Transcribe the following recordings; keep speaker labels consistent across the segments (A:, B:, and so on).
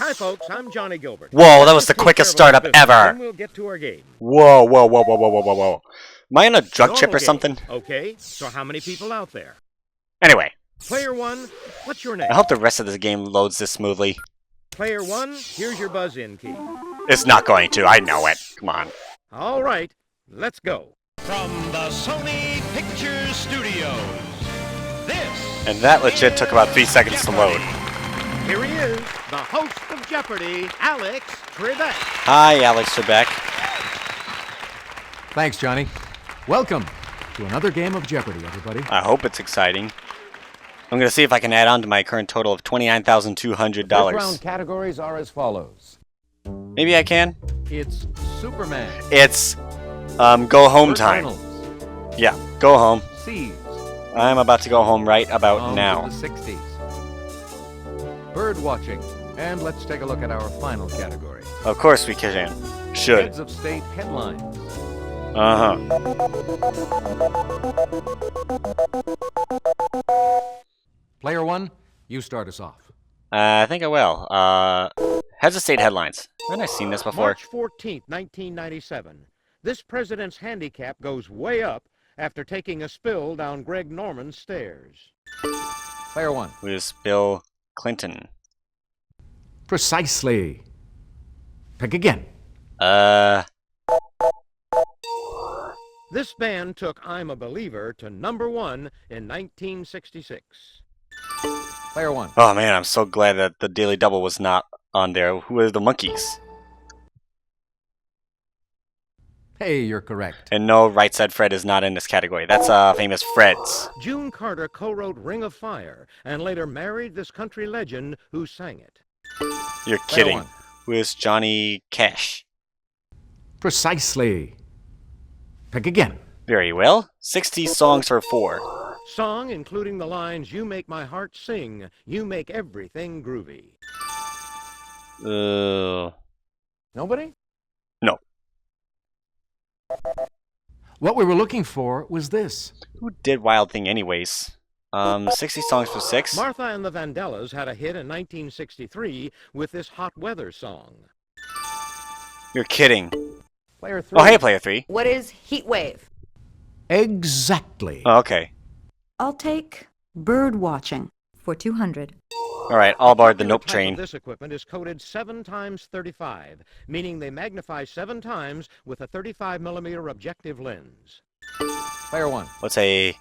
A: Hi, folks. I'm Johnny Gilbert.
B: Whoa, that was the quickest startup ever.
A: Then we'll get to our game.
B: Whoa. Am I on a drug chip or something?
A: Okay, so how many people out there?
B: Anyway.
A: Player one, what's your name?
B: I hope the rest of this game loads this smoothly.
A: Player one, here's your buzz-in key.
B: It's not going to. I know it. Come on.
A: All right, let's go. From the Sony Pictures Studios, this.
B: And that legit took about 3 seconds to load.
A: Here he is, the host of Jeopardy, Alex Trebek.
B: Hi, Alex Trebek.
C: Thanks, Johnny. Welcome to another game of Jeopardy, everybody.
B: I hope it's exciting. I'm going to see if I can add on to my current total of $29,200.
C: First-round categories are as follows.
B: Maybe I can?
C: It's Superman.
B: It's, go home
C: Burt
B: time.
C: Reynolds.
B: Yeah, go home.
C: Seas.
B: I'm about to go home right about
C: Songs
B: now.
C: of the 60s. Bird watching. And let's take a look at our final category.
B: Of course we can. Should.
C: Heads of state headlines.
B: Uh-huh.
C: Player one, you start us off.
B: I think I will. Heads of state headlines. Haven't I seen this before?
A: March 14th, 1997. This president's handicap goes way up after taking a spill down Greg Norman's stairs.
C: Player one.
B: Who is Bill Clinton?
C: Precisely. Pick again.
A: This band took I'm a Believer to #1 in 1966.
C: Player one.
B: Oh man, I'm so glad that the Daily Double was not on there. Who are the Monkees?
C: Hey, you're correct.
B: And no, Right Said Fred is not in this category. That's famous Fred's.
A: June Carter co-wrote Ring of Fire and later married this country legend who sang it.
B: You're
C: Player
B: kidding.
C: one.
B: Who is Johnny Cash?
C: Precisely. Pick again.
B: Very well. 60 songs for 4.
A: Song including the lines, "You make my heart sing, you make everything groovy."
C: Nobody?
B: No.
C: What we were looking for was this.
B: Who did Wild Thing anyways? 60 songs for 6?
A: Martha and the Vandellas had a hit in 1963 with this hot weather song.
B: You're kidding.
C: Player three.
B: Oh, hey, player 3.
D: What is heat wave?
C: Exactly.
B: Oh, okay.
D: I'll take bird watching for 200.
B: Alright, all aboard the
A: Popular
B: Nope
A: type
B: train.
A: of this equipment is coded 7 times 35, meaning they magnify 7 times with a 35mm objective lens.
C: Player one.
B: What's a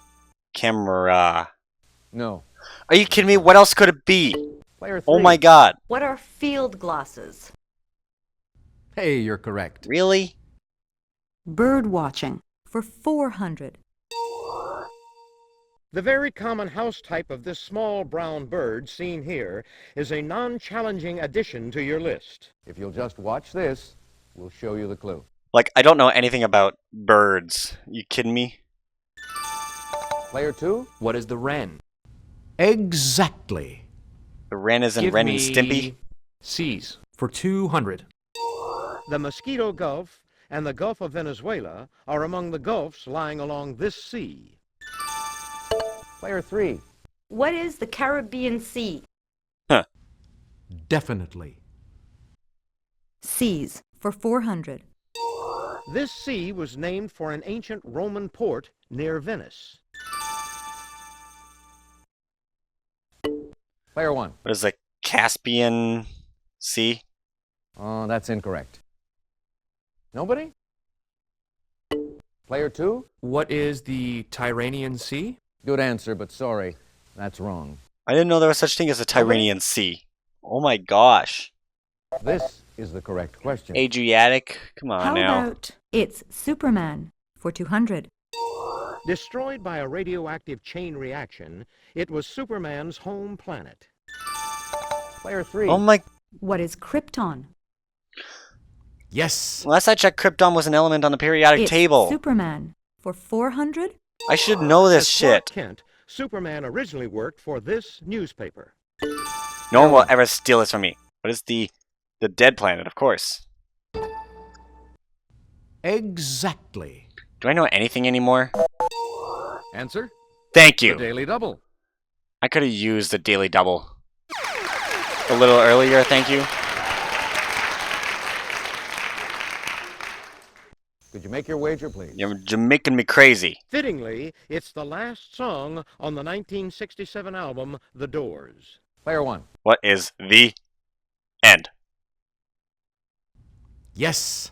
B: camera?
C: No.
B: Are you kidding me? What else could it be?
C: Player three.
B: Oh my god.
D: What are field glasses?
C: Hey, you're correct.
B: Really?
D: Bird watching for 400.
A: The very common house type of this small brown bird seen here is a non-challenging addition to your list.
C: If you'll just watch this, we'll show you the clue.
B: Like, I don't know anything about birds. You kidding me?
C: Player two.
E: What is the wren?
C: Exactly.
B: The Ren is in
E: Give
B: Ren
E: me
B: and Stimpy?
E: C's for 200.
A: The Mosquito Gulf and the Gulf of Venezuela are among the gulfs lying along this sea.
C: Player three.
D: What is the Caribbean Sea?
C: Definitely.
D: Seas for 400.
A: This sea was named for an ancient Roman port near Venice.
C: Player one.
B: What is the Caspian Sea?
C: Oh, that's incorrect. Nobody? Player two.
E: What is the Tyrrhenian Sea?
C: Good answer, but sorry, that's wrong.
B: I didn't know there was such thing as a Tyrrhenian Sea. Oh my gosh.
C: This is the correct question.
B: Adriatic? Come on
D: How
B: now.
D: about it's Superman for 200?
A: Destroyed by a radioactive chain reaction, it was Superman's home planet.
C: Player three.
B: Oh my...
D: What is Krypton?
C: Yes.
B: Last I checked, Krypton was an element on the periodic
D: It's
B: table.
D: Superman for 400?
B: I should know this
A: As Clark
B: shit.
A: Kent, Superman originally worked for this newspaper.
B: No one will ever steal this from me. What is the dead planet, of course.
C: Exactly.
B: Do I know anything anymore?
C: Answer?
B: Thank
C: The
B: you.
C: Daily Double.
B: I could have used the Daily Double a little earlier, thank you.
C: Could you make your wager, please?
B: You're making me crazy.
A: Fittingly, it's the last song on the 1967 album The Doors.
C: Player one.
B: What is the end?
C: Yes.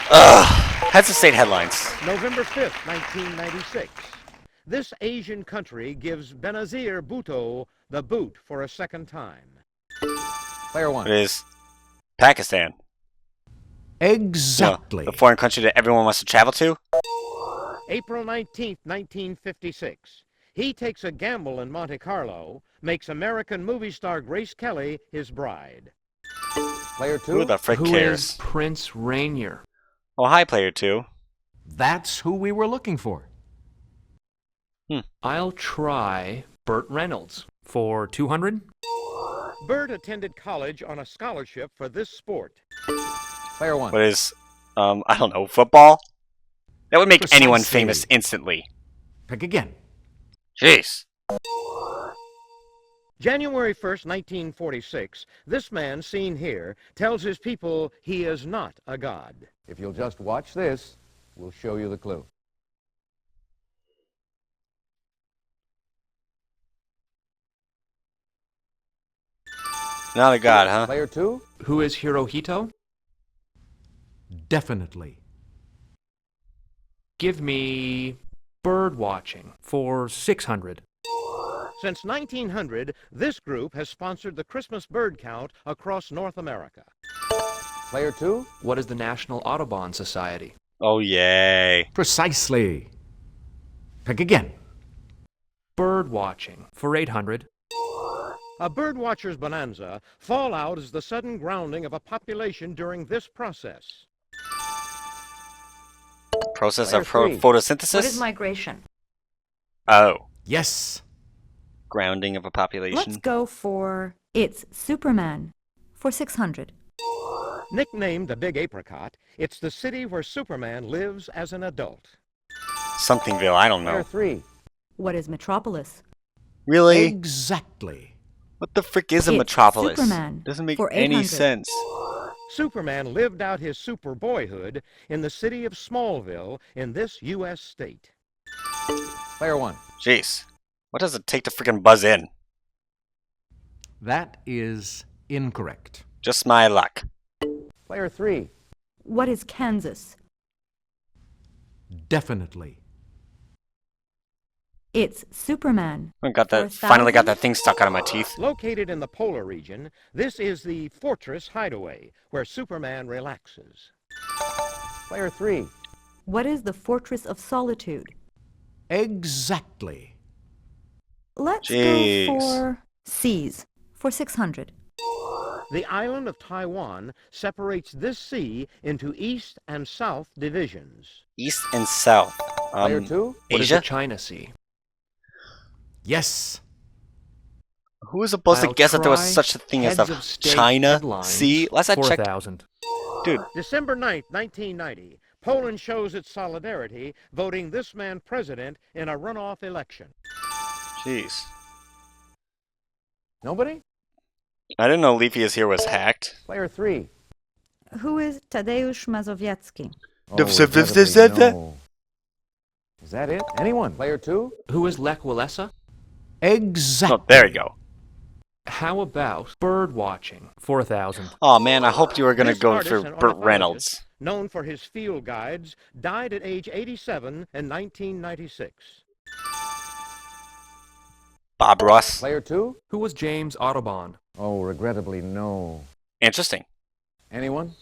B: Ugh. Heads of state headlines.
A: November 5th, 1996. This Asian country gives Benazir Bhutto the boot for a second time.
C: Player one.
B: It is Pakistan.
C: Exactly.
B: The foreign country that everyone wants to travel to.
A: April 19th, 1956. He takes a gamble in Monte Carlo, makes American movie star Grace Kelly his bride.
C: Player two.
B: Who the frick
E: Who
B: cares?
E: is Prince Rainier?
B: Oh, hi, player two.
C: That's who we were looking for.
E: I'll try Burt Reynolds. For 200?
A: Burt attended college on a scholarship for this sport.
C: Player one.
B: What is, I don't know, football? That would make anyone
C: Precisely.
B: famous instantly.
C: Pick again.
B: Jeez.
A: January 1st, 1946, this man seen here tells his people he is not a god.
C: If you'll just watch this, we'll show you the clue.
B: Not a god, huh?
C: Player two.
E: Who is Hirohito?
C: Definitely.
E: Give me bird watching. For 600.
A: Since 1900, this group has sponsored the Christmas bird count across North America.
C: Player two.
E: What is the National Audubon Society?
B: Oh, yay.
C: Precisely. Pick again.
E: Bird watching. For 800.
A: A birdwatcher's bonanza, fallout is the sudden grounding of a population during this process.
B: Process
C: Player
B: of
C: three.
B: photosynthesis?
D: What is migration?
B: Oh.
C: Yes.
B: Grounding of a population.
D: Let's go for It's Superman for 600.
A: Nicknamed the Big Apricot, it's the city where Superman lives as an adult.
B: Somethingville, I don't
C: Player
B: know.
C: three.
D: What is Metropolis?
B: Really?
C: Exactly.
B: What the frick is a
D: It's
B: metropolis?
D: Superman
B: Doesn't make
D: for
B: any
D: 800.
B: sense.
A: Superman lived out his super boyhood in the city of Smallville in this U.S. state.
C: Player one.
B: Jeez. What does it take to freaking buzz in?
C: That is incorrect.
B: Just my luck.
C: Player three.
D: What is Kansas?
C: Definitely.
D: It's Superman.
B: I got that.
D: For
B: Finally got
D: 1,000?
B: that thing stuck out of my teeth.
A: Located in the polar region, this is the Fortress Hideaway, where Superman relaxes.
C: Player three.
D: What is the Fortress of Solitude?
C: Exactly.
D: Let's
B: Jeez.
D: go for Seas for 600.
A: The island of Taiwan separates this sea into east and south divisions.
B: East and south.
C: Player two.
E: What is
B: Asia?
E: the China Sea?
C: Yes.
B: Who was supposed to
E: I'll
B: guess that there was
E: try
B: such a thing as
E: Heads
B: a
E: of State
B: China
E: headlines
B: Sea? Last I
E: for
B: checked,
E: 1,000.
B: dude.
A: December 9th, 1990, Poland shows its solidarity, voting this man president in a runoff election.
B: Jeez.
C: Nobody?
B: I didn't know Leafy is Here was hacked.
C: Player three.
D: Who is Tadeusz Mazowiecki?
C: No. Is that it? Anyone? Player two.
E: Who is Lech Walesa?
C: Exactly.
B: Oh, there you go.
E: How about bird watching for 1,000?
B: Oh man, I hoped you were gonna
A: This
B: go
A: artist
B: for
A: and
B: Burt
A: ornithologist,
B: Reynolds.
A: known for his field guides, died at age 87 in 1996.
B: Bob Ross.
C: Player two.
E: Who was James Audubon?
C: Oh, regrettably, no.
B: Interesting.
C: Anyone?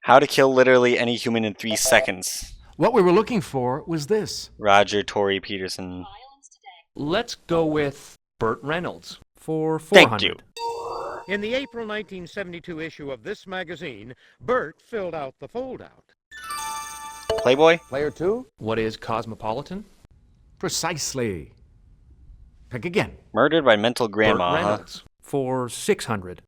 B: How to kill literally any human in 3 seconds.
C: What we were looking for was this.
B: Roger Torrey Peterson.
E: Let's go with Burt Reynolds for 400.
B: Thank you.
A: In the April 1972 issue of this magazine, Burt filled out the foldout.
B: Playboy?
C: Player two.
E: What is Cosmopolitan?
C: Precisely. Pick again.
B: Murdered by mental
E: Burt
B: grandma, huh?
E: Reynolds for 600.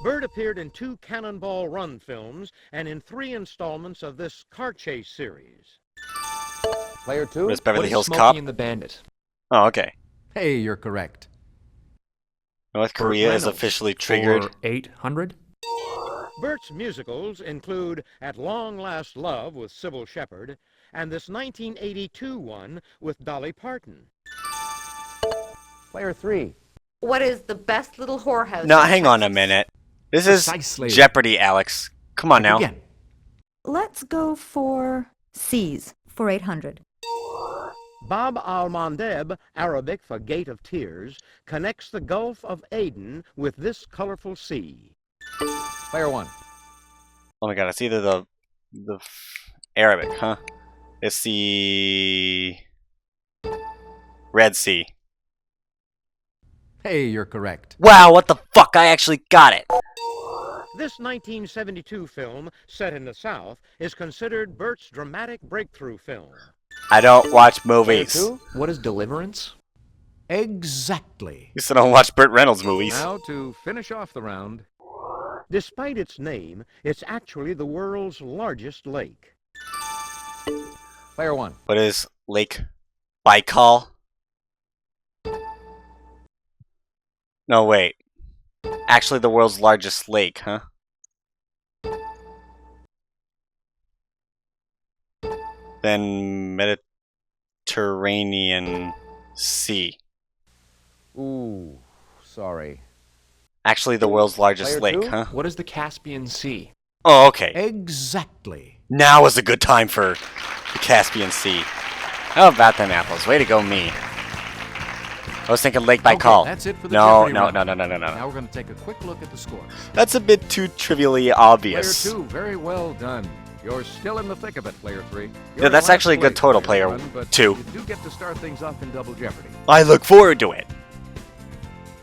A: Burt appeared in 2 Cannonball Run films and in 3 installments of this car chase series.
C: Player two.
B: What is
E: What
B: Beverly
E: is
B: Hills
E: Smokey
B: Cop?
E: and the Bandit?
B: Oh, okay.
C: Hey, you're correct.
B: North
E: Burt
B: Korea is
E: Reynolds
B: officially triggered.
E: for 800.
A: Bert's musicals include At Long Last Love with Sybil Shepherd and this 1982 one with Dolly Parton.
C: Player 3.
D: What is the best little whorehouse?
B: No,
D: in
B: hang on a
D: Texas?
B: minute. This is
C: Precisely.
B: Jeopardy, Alex. Come on now.
C: Again.
F: Let's go for C's for 800.
A: Bab al-Mandeb, Arabic for Gate of Tears, connects the Gulf of Aden with this colorful sea.
C: Player 1.
B: Oh my god, it's either the Arabic, huh? It's the Red Sea.
C: Hey, you're correct.
B: Wow, what the fuck? I actually got it.
A: This 1972 film, set in the South, is considered Bert's dramatic breakthrough film.
B: I don't watch movies.
C: Player 2.
E: What is Deliverance?
C: Exactly.
B: Used to don't watch Burt Reynolds movies.
C: Now to finish off the round.
A: Despite its name, it's actually the world's largest lake.
C: Player 1.
B: What is Lake Baikal? No, wait. Actually, the world's largest lake, huh? Then Mediterranean Sea.
C: Ooh, sorry.
B: Actually, the world's largest
C: Player
B: lake,
C: two?
B: huh?
E: What is the Caspian Sea?
B: Oh, okay.
C: Exactly.
B: Now is a good time for the Caspian Sea. How about them apples? Way to go, me. I was thinking Lake Baikal.
C: Okay, that's it for the
B: No,
C: Jeopardy
B: no,
C: round.
B: no, no, no, no, no.
C: Now we're going to take a quick look at the scores.
B: That's a bit too trivially
C: Player
B: obvious.
C: 2, very well done. You're still in the thick of it, Player 3.
B: Yeah, that's actually a good total, Player
C: but
B: 2.
C: You do get to start things off in Double Jeopardy.
B: I look forward to it.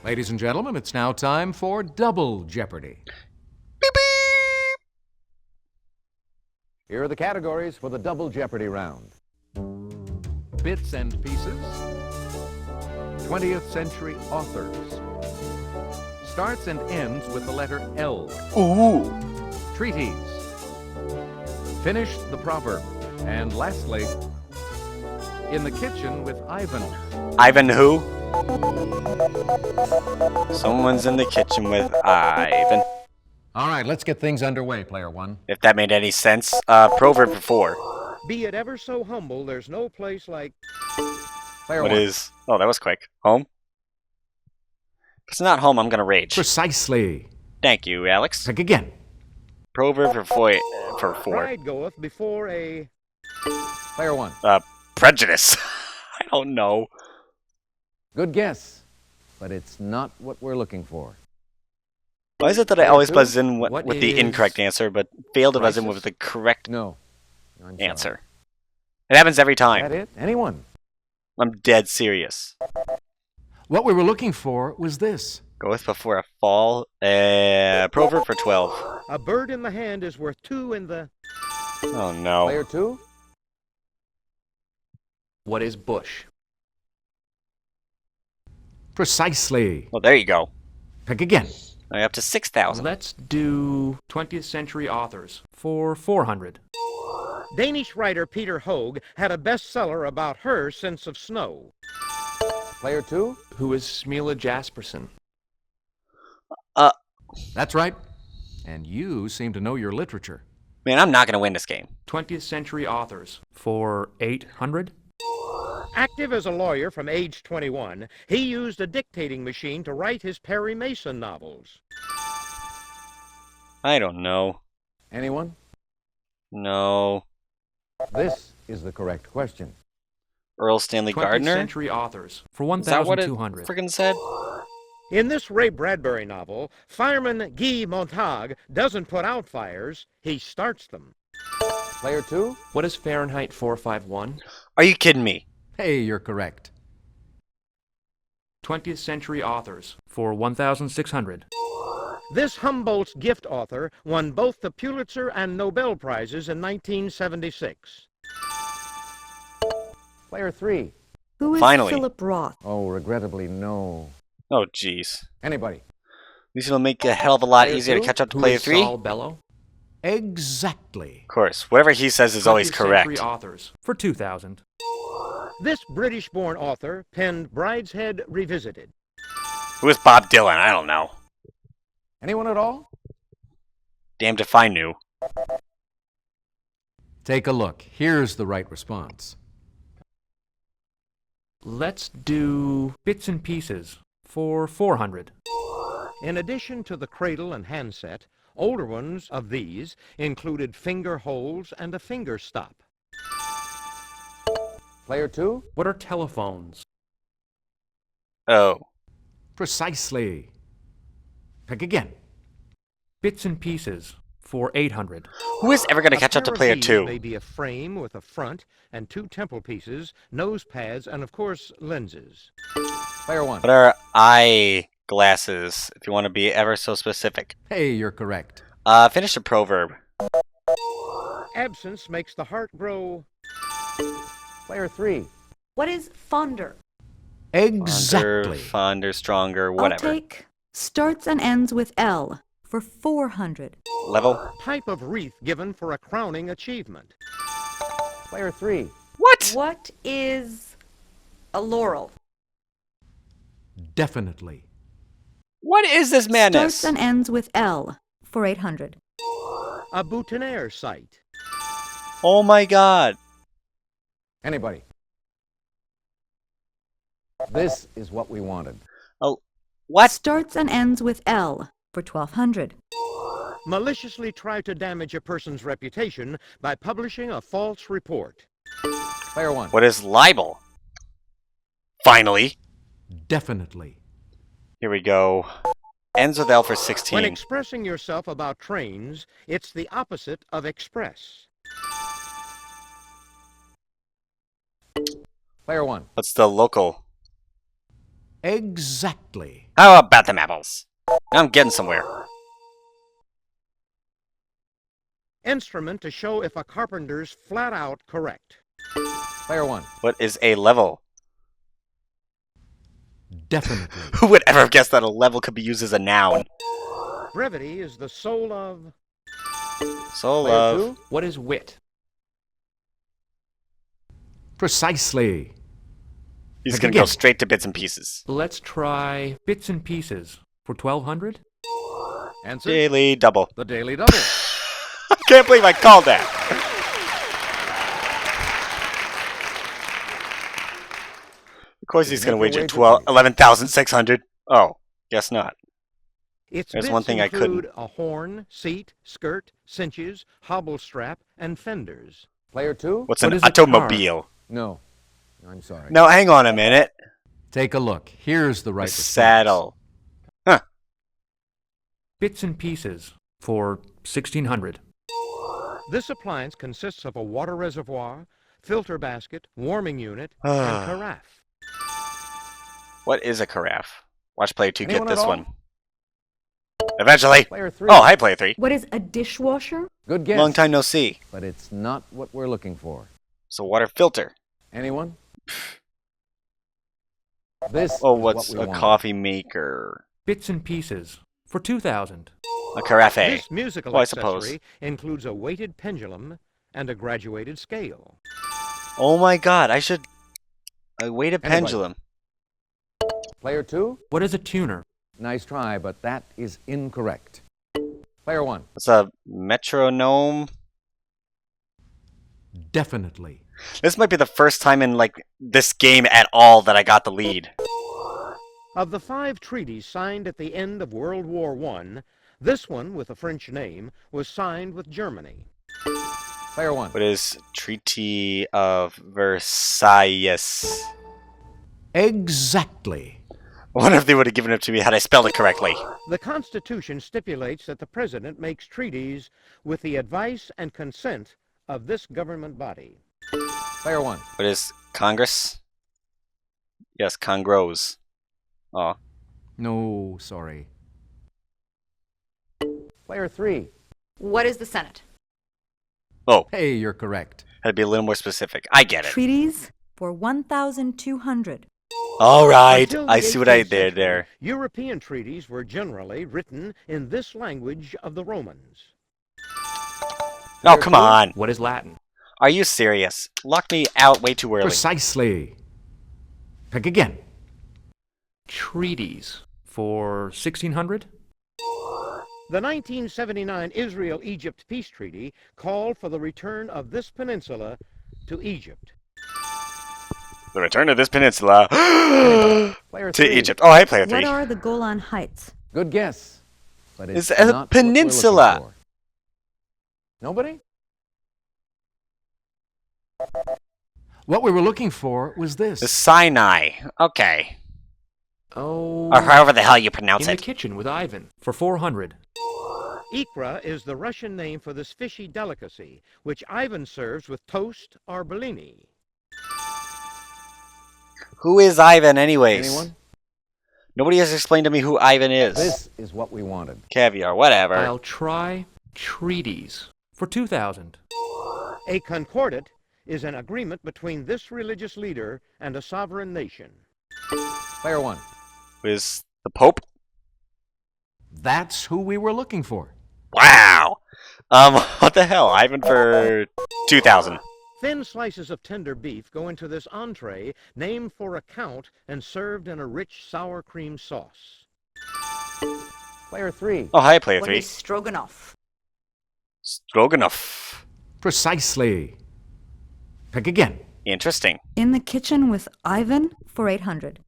C: Ladies and gentlemen, it's now time for Double Jeopardy.
B: Beep, beep.
C: Here are the categories for the Double Jeopardy round. Bits and pieces. 20th century authors. Starts and ends with the letter L.
B: Ooh.
C: Treaties. Finish the proverb. And lastly, in the kitchen with Ivan.
B: Ivan who? Someone's in the kitchen with Ivan.
C: All right, let's get things underway, Player 1.
B: If that made any sense. Proverb for 4.
A: Be it ever so humble, there's no place like...
C: Player
B: What
C: 1.
B: is... Oh, that was quick. Home? If it's not home, I'm gonna rage.
C: Precisely.
B: Thank you, Alex.
C: Pick again.
B: Proverb for 4.
A: Pride goeth before a...
C: Player 1.
B: Prejudice. I don't know.
C: Good guess, but it's not what we're looking for.
B: Why is it that I
C: Player
B: always
C: two?
B: buzz in
E: What
B: with the
E: is
B: incorrect answer, but fail to buzz in
E: crisis?
B: with the correct
C: No. I'm sorry.
B: answer? It happens every
C: Is that
B: time.
C: it? Anyone?
B: I'm dead serious.
C: What we were looking for was this.
B: Goeth before a fall. Proverb for 12.
A: A bird in the hand is worth two in the...
B: Oh no.
C: Player 2.
E: What is Bush?
C: Precisely.
B: Well, there you go.
C: Pick again.
B: Up to 6,000.
E: Let's do 20th century authors for 400.
A: Danish writer Peter Hoeg had a bestseller about her sense of snow.
C: Player 2.
E: Who is Smela Jasperson?
C: That's right. And you seem to know your literature.
B: Man, I'm not gonna win this game.
E: 20th century authors for 800.
A: Active as a lawyer from age 21, he used a dictating machine to write his Perry Mason novels.
B: I don't know.
C: Anyone?
B: No.
C: This is the correct question.
B: Earl Stanley
E: 20th
B: Gardner?
E: century authors for
B: Is that what it
E: 1,200.
B: freaking said?
A: In this Ray Bradbury novel, fireman Guy Montag doesn't put out fires, he starts them.
C: Player 2.
E: What is Fahrenheit 451?
B: Are you kidding me?
C: Hey, you're correct.
E: 20th century authors for 1,600.
A: This Humboldt's gift author won both the Pulitzer and Nobel Prizes in 1976.
C: Player 3.
F: Who is
B: Finally.
F: Philip Roth?
C: Oh, regrettably, no.
B: Oh, jeez.
C: Anybody?
B: At least it'll make it a hell of a lot
C: Player
B: easier to
C: two?
B: catch up to
E: Who
B: player
E: is
B: 3.
E: Saul Bellow?
C: Exactly.
B: Of course. Whatever he says is always
E: 20th
B: correct.
E: century authors for 2,000.
A: This British-born author penned Brideshead Revisited.
B: Who is Bob Dylan? I don't know.
C: Anyone at all?
B: Damned if I knew.
C: Take a look. Here's the right response.
E: Let's do bits and pieces for 400.
A: In addition to the cradle and handset, older ones of these included finger holes and a finger stop.
C: Player 2?
E: What are telephones?
B: Oh.
C: Precisely. Pick again.
E: Bits and pieces for 800.
B: Who is ever going to catch up to player
A: These
B: 2?
A: may be a frame with a front and 2 temple pieces, nose pads, and of course, lenses.
C: Player 1.
B: What are eye glasses, if you want to be ever so specific?
C: Hey, you're correct.
B: Finish the proverb.
A: Absence makes the heart grow.
C: Player 3.
F: What is fonder?
C: Exactly.
B: Fonder, stronger, whatever.
F: I'll take starts and ends with L for 400.
B: Level?
A: Type of wreath given for a crowning achievement.
C: Player 3.
B: What?
F: What is a laurel?
C: Definitely.
B: What is this madness?
F: Starts and ends with L for 800.
A: A boutonniere site.
B: Oh my god.
C: Anybody? This is what we wanted.
B: Oh, what?
F: Starts and ends with L for 1200.
A: Maliciously try to damage a person's reputation by publishing a false report.
C: Player 1.
B: What is libel? Finally.
C: Definitely.
B: Here we go. Ends with L for
A: When
B: 16.
A: expressing yourself about trains, it's the opposite of express.
C: Player 1.
B: What's the local?
C: Exactly.
B: How about them apples? I'm getting somewhere.
A: Instrument to show if a carpenter's flat out correct.
C: Player 1.
B: What is a level?
C: Definitely.
B: Who would ever have guessed that a level could be used as a noun?
A: Brevity is the soul of...
B: Soul
C: Player
B: of...
C: 2.
E: What is wit?
C: Precisely.
B: He's
C: Pick
B: gonna go
C: again.
B: straight to bits and pieces.
E: Let's try bits and pieces for 1200.
A: Answer,
B: Daily double.
A: the Daily Double.
B: I can't believe I called that. Of course he's gonna wager 11,600. Oh, guess not.
A: Its
B: There's
A: bits
B: one thing I couldn't.
A: include a horn, seat, skirt, cinches, hobble strap, and fenders.
C: Player 2.
B: What's
E: What
B: an
E: is a car?
B: automobile?
C: No. I'm sorry.
B: No, hang on a minute.
C: Take a look. Here's the
B: A
C: right response.
B: saddle.
E: Bits and pieces for 1600.
A: This appliance consists of a water reservoir, filter basket, warming unit, and carafe.
B: What is a carafe? Watch player 2 get
C: Anyone at
B: this
C: all?
B: one. Eventually.
C: Player 3.
B: Oh, hi player 3.
F: What is a dishwasher?
C: Good guess.
B: Long time no see.
C: But it's not what we're looking for.
B: It's a water filter.
C: Anyone? This
B: Oh,
C: is
B: what's
C: what we
B: a
C: wanted.
B: coffee maker?
E: Bits and pieces for 2000.
B: A carafe.
A: This musical
B: Oh, I suppose.
A: accessory includes a weighted pendulum and a graduated scale.
B: Oh my god, I should... A weighted
C: Anybody?
B: pendulum.
C: Player 2.
E: What is a tuner?
C: Nice try, but that is incorrect. Player 1.
B: What's a metronome?
C: Definitely.
B: This might be the first time in, like, this game at all that I got the lead.
A: Of the 5 treaties signed at the end of World War I, this one, with a French name, was signed with Germany.
C: Player 1.
B: What is Treaty of Versailles?
C: Exactly.
B: I wonder if they would have given it to me had I spelled it correctly.
A: The Constitution stipulates that the President makes treaties with the advice and consent of this government body.
C: Player 1.
B: What is Congress? Yes, Congrose. Oh.
C: No, sorry. Player 3.
F: What is the Senate?
B: Oh,
C: Hey, you're correct.
B: had to be a little more specific. I get it.
D: Treaties for 1,200.
B: All right,
A: Until the
B: I see what I
A: 18th
B: did
A: century,
B: there.
A: European treaties were generally written in this language of the Romans.
B: Oh, come on.
E: What is Latin?
B: Are you serious? Lock me out way too early.
C: Precisely. Pick again.
E: Treaties for 1600.
A: The 1979 Israel-Egypt peace treaty called for the return of this peninsula to Egypt.
B: The return of this peninsula
C: Player
B: to
C: 3.
B: Egypt. Oh, hey, player
F: What
B: 3.
F: are the Golan Heights?
C: Good guess. But it's
B: It's a
C: not what we're looking
B: peninsula.
C: for. Nobody? What we were looking for was this.
B: The Sinai. Okay.
E: Oh,
B: Or however the hell you pronounce
E: in the
B: it.
E: kitchen with Ivan for 400.
A: Ikra is the Russian name for this fishy delicacy, which Ivan serves with toast or bellini.
B: Who is Ivan, anyways?
C: Anyone?
B: Nobody has explained to me who Ivan is.
C: This is what we wanted.
B: Caviar, whatever.
E: I'll try treaties for 2,000.
A: A concordat is an agreement between this religious leader and a sovereign nation.
C: Player 1.
B: Who is the Pope?
C: That's who we were looking for.
B: Wow. What the hell? Ivan for 2,000.
A: Thin slices of tender beef go into this entree named for a count and served in a rich sour cream sauce.
C: Player 3.
B: Oh, hi, player
D: What
B: 3.
D: is stroganoff?
B: Stroganoff.
C: Precisely. Pick again.
B: Interesting.
F: In the kitchen with Ivan for 800.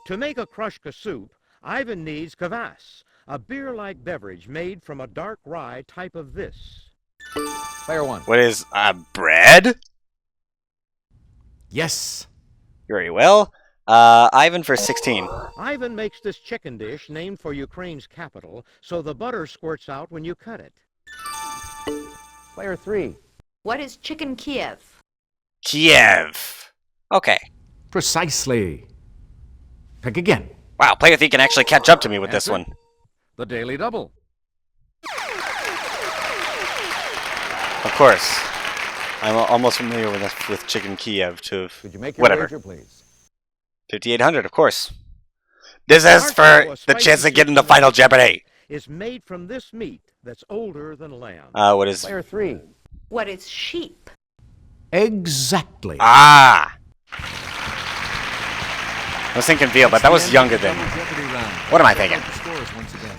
A: To make a krushka soup, Ivan needs kvass, a beer-like beverage made from a dark rye type of this.
C: Player 1.
B: What is, bread?
C: Yes.
B: Very well. Ivan for 16.
A: Ivan makes this chicken dish named for Ukraine's capital, so the butter squirts out when you cut it.
C: Player 3.
D: What is chicken Kiev?
B: Kiev. Okay.
C: Precisely. Pick again.
B: Wow, player 3 can actually catch up to me with this
C: Answer.
B: one.
C: The Daily Double.
B: Of course. I'm almost familiar with Chicken Kiev, too.
C: Could you make your
B: Whatever.
C: wager, please?
B: 5,800, of course. This is
A: Artichoke,
B: for
A: a
B: the
A: spicy
B: chance to get
A: soup
B: into
A: from
B: Final
A: the-
B: Jeopardy.
A: Is made from this meat that's older than lamb.
B: What is...
C: Player 3.
D: What is sheep?
C: Exactly.
B: Ah! I was thinking veal, but that was younger than... What am I thinking?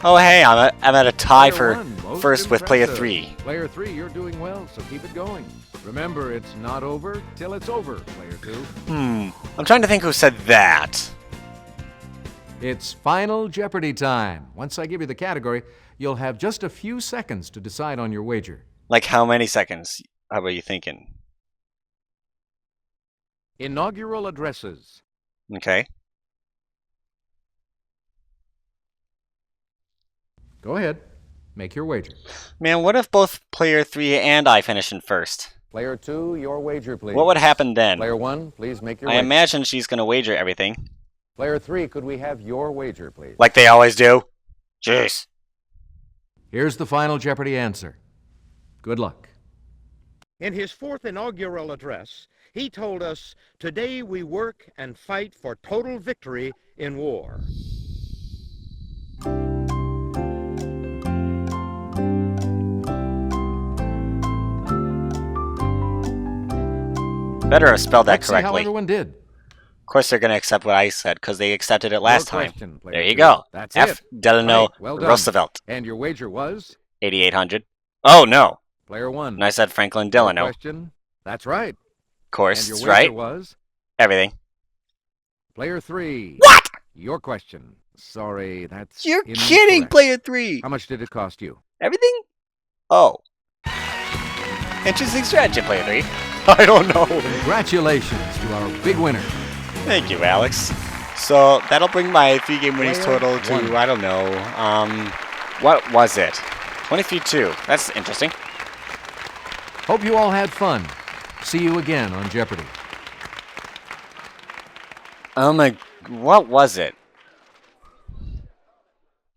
B: Oh, hey, I'm at a tie for first with player 3.
C: Player 3, you're doing well, so keep it going. Remember, it's not over till it's over, player 2.
B: I'm trying to think who said that.
C: It's Final Jeopardy time. Once I give you the category, you'll have just a few seconds to decide on your wager.
B: Like how many seconds? How are you thinking?
A: Inaugural addresses.
B: Okay.
C: Go ahead. Make your wager.
B: Man, what if both player 3 and I finish in first?
C: Player 2, your wager, please.
B: What would happen then?
C: Player 1, please make your
B: I
C: wager.
B: imagine she's going to wager everything.
C: Player 3, could we have your wager, please?
B: Like they always do. Jeez.
C: Here's the Final Jeopardy answer. Good luck.
A: In his fourth inaugural address, he told us, "Today we work and fight for total victory in war."
B: Better have spelled that
C: Let's see how
B: correctly.
C: everyone did.
B: Of course they're going to accept what I said, because they accepted it last
C: Your
B: time.
C: question, player
B: There you
C: 2.
B: go.
C: That's
B: F.
C: it.
B: Delano
C: Right, well done.
B: Roosevelt.
C: And your wager was
B: 8,800. Oh, no.
C: player 1.
B: And I said Franklin
C: Your
B: Delano. Of
C: question. That's right.
B: course,
C: And your
B: it's
C: wager
B: right.
C: was
B: Everything.
C: player 3.
B: What?
C: Your question. Sorry, that's
B: You're kidding,
C: incorrect.
B: player 3.
C: How much did it cost you?
B: Everything? Oh. Interesting strategy, player 3. I don't know.
C: Congratulations to our big winner.
B: Thank you, Alex. So that'll bring my 3-game winnings
C: Player
B: total to,
C: 1.
B: I don't know, what was it? 23-2. That's interesting.
C: Hope you all had fun. See you again on Jeopardy.
B: What was it?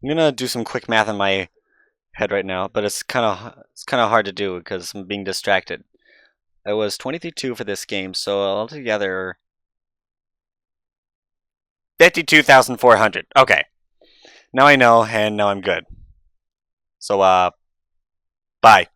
B: I'm gonna do some quick math in my head right now, but it's kind of hard to do because I'm being distracted. It was 23-2 for this game, so altogether 52,400. Okay. Now I know, and now I'm good. So, bye.